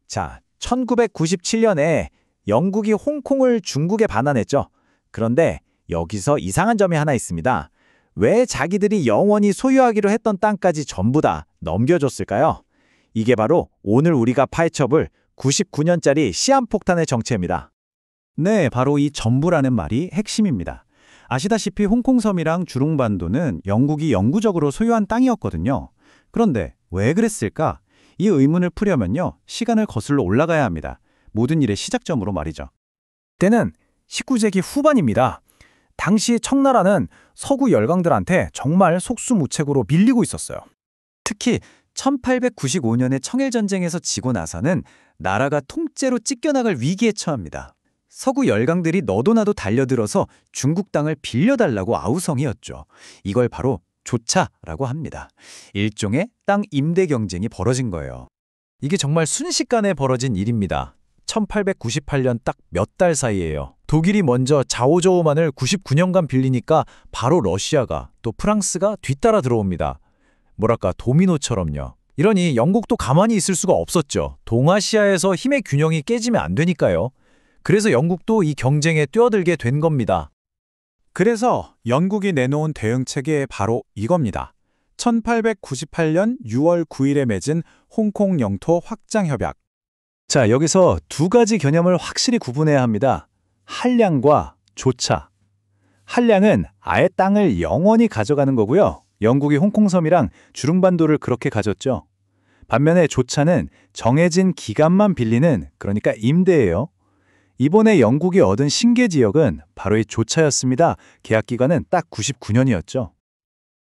자, 1997년에 영국이 홍콩을 중국에 반환했죠. 그런데 여기서 이상한 점이 하나 있습니다. 왜 자기들이 영원히 소유하기로 했던 땅까지 전부 다 넘겨줬을까요? 이게 바로 오늘 우리가 파헤쳐볼 99년짜리 시한폭탄의 정체입니다. 네, 바로 이 전부라는 말이 핵심입니다. 아시다시피 홍콩섬이랑 주룽반도는 영국이 영구적으로 소유한 땅이었거든요. 그런데 왜 그랬을까? 이 의문을 풀려면요, 시간을 거슬러 올라가야 합니다. 모든 일의 시작점으로 말이죠. 때는 19세기 후반입니다. 당시 청나라는 서구 열강들한테 정말 속수무책으로 밀리고 있었어요. 특히 1895년의 청일전쟁에서 지고 나서는 나라가 통째로 찢겨나갈 위기에 처합니다. 서구 열강들이 너도나도 달려들어서 중국 땅을 빌려달라고 아우성이었죠. 이걸 바로 조차라고 합니다. 일종의 땅 임대 경쟁이 벌어진 거예요. 이게 정말 순식간에 벌어진 일입니다. 1898년 딱 몇 달 사이에요. 독일이 먼저 자오저우만을 99년간 빌리니까 바로 러시아가 또 프랑스가 뒤따라 들어옵니다. 뭐랄까 도미노처럼요. 이러니 영국도 가만히 있을 수가 없었죠. 동아시아에서 힘의 균형이 깨지면 안 되니까요. 그래서 영국도 이 경쟁에 뛰어들게 된 겁니다. 그래서 영국이 내놓은 대응책이 바로 이겁니다. 1898년 6월 9일에 맺은 홍콩 영토 확장 협약. 자, 여기서 두 가지 개념을 확실히 구분해야 합니다. 한량과 조차. 한량은 아예 땅을 영원히 가져가는 거고요. 영국이 홍콩섬이랑 주룽반도를 그렇게 가졌죠. 반면에 조차는 정해진 기간만 빌리는, 그러니까 임대예요. 이번에 영국이 얻은 신계 지역은 바로 이 조차였습니다. 계약 기간은 딱 99년이었죠.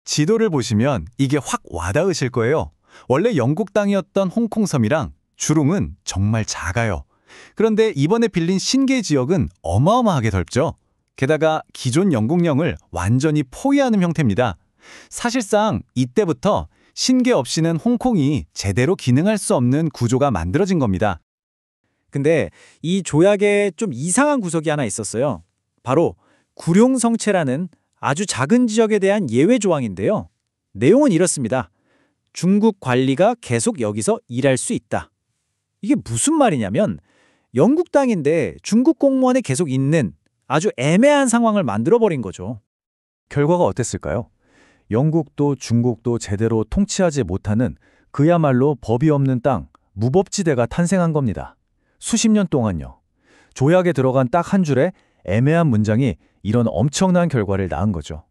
지도를 보시면 이게 확 와닿으실 거예요. 원래 영국 땅이었던 홍콩섬이랑 주룽은 정말 작아요. 그런데 이번에 빌린 신계 지역은 어마어마하게 넓죠. 게다가 기존 영국령을 완전히 포위하는 형태입니다. 사실상 이때부터 신계 없이는 홍콩이 제대로 기능할 수 없는 구조가 만들어진 겁니다. 근데 이 조약에 좀 이상한 구석이 하나 있었어요. 바로 구룡성체라는 아주 작은 지역에 대한 예외 조항인데요. 내용은 이렇습니다. 중국 관리가 계속 여기서 일할 수 있다. 이게 무슨 말이냐면 영국 땅인데 중국 공무원에 계속 있는 아주 애매한 상황을 만들어버린 거죠. 결과가 어땠을까요? 영국도 중국도 제대로 통치하지 못하는 그야말로 법이 없는 땅, 무법지대가 탄생한 겁니다. 수십 년 동안요. 조약에 들어간 딱 한 줄의 애매한 문장이 이런 엄청난 결과를 낳은 거죠.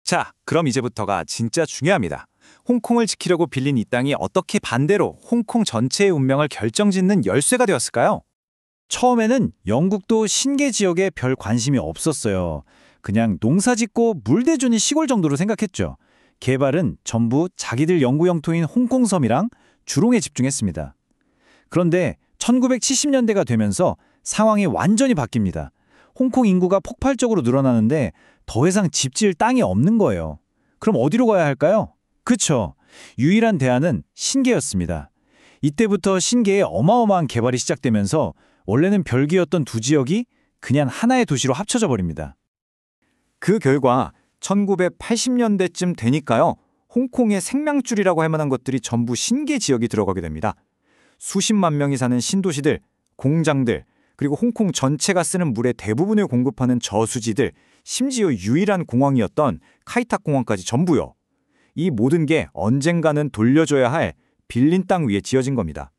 자, 그럼 이제부터가 진짜 중요합니다. 홍콩을 지키려고 빌린 이 땅이 어떻게 반대로 홍콩 전체의 운명을 결정짓는 열쇠가 되었을까요? 처음에는 영국도 신계 지역에 별 관심이 없었어요. 그냥 농사짓고 물대주는 시골 정도로 생각했죠. 개발은 전부 자기들 영구 영토인 홍콩섬이랑 주롱에 집중했습니다. 그런데 1970년대가 되면서 상황이 완전히 바뀝니다. 홍콩 인구가 폭발적으로 늘어나는데 더 이상 집 지을 땅이 없는 거예요. 그럼 어디로 가야 할까요? 그쵸. 유일한 대안은 신계였습니다. 이때부터 신계의 어마어마한 개발이 시작되면서 원래는 별개였던 두 지역이 그냥 하나의 도시로 합쳐져 버립니다. 그 결과 1980년대쯤 되니까요. 홍콩의 생명줄이라고 할 만한 것들이 전부 신계 지역이 들어가게 됩니다. 수십만 명이 사는 신도시들, 공장들, 그리고 홍콩 전체가 쓰는 물의 대부분을 공급하는 저수지들, 심지어 유일한 공항이었던 카이탁 공항까지 전부요. 이 모든 게 언젠가는 돌려줘야 할 빌린 땅 위에 지어진 겁니다.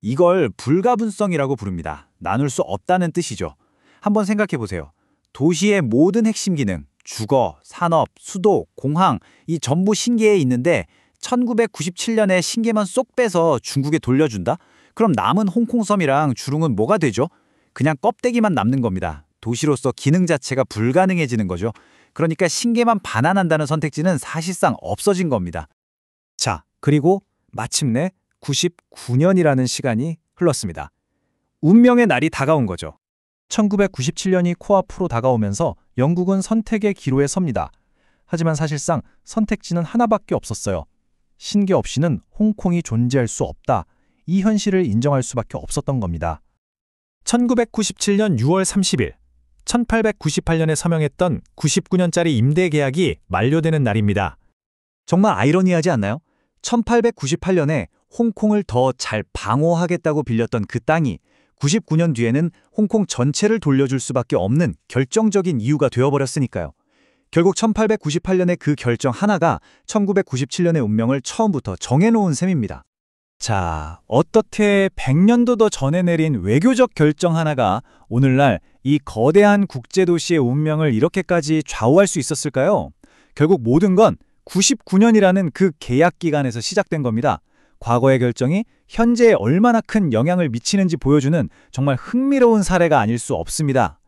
이걸 불가분성이라고 부릅니다. 나눌 수 없다는 뜻이죠. 한번 생각해 보세요. 도시의 모든 핵심 기능, 주거, 산업, 수도, 공항, 이 전부 신계에 있는데 1997년에 신계만 쏙 빼서 중국에 돌려준다? 그럼 남은 홍콩섬이랑 주룽은 뭐가 되죠? 그냥 껍데기만 남는 겁니다. 도시로서 기능 자체가 불가능해지는 거죠. 그러니까 신계만 반환한다는 선택지는 사실상 없어진 겁니다. 자, 그리고 마침내 99년이라는 시간이 흘렀습니다. 운명의 날이 다가온 거죠. 1997년이 코앞으로 다가오면서 영국은 선택의 기로에 섭니다. 하지만 사실상 선택지는 하나밖에 없었어요. 신계 없이는 홍콩이 존재할 수 없다. 이 현실을 인정할 수밖에 없었던 겁니다. 1997년 6월 30일, 1898년에 서명했던 99년짜리 임대 계약이 만료되는 날입니다. 정말 아이러니하지 않나요? 1898년에 홍콩을 더 잘 방어하겠다고 빌렸던 그 땅이 99년 뒤에는 홍콩 전체를 돌려줄 수밖에 없는 결정적인 이유가 되어버렸으니까요. 결국 1898년의 그 결정 하나가 1997년의 운명을 처음부터 정해놓은 셈입니다. 자, 어떻게 100년도 더 전에 내린 외교적 결정 하나가 오늘날 이 거대한 국제도시의 운명을 이렇게까지 좌우할 수 있었을까요? 결국 모든 건 99년이라는 그 계약 기간에서 시작된 겁니다. 과거의 결정이 현재에 얼마나 큰 영향을 미치는지 보여주는 정말 흥미로운 사례가 아닐 수 없습니다.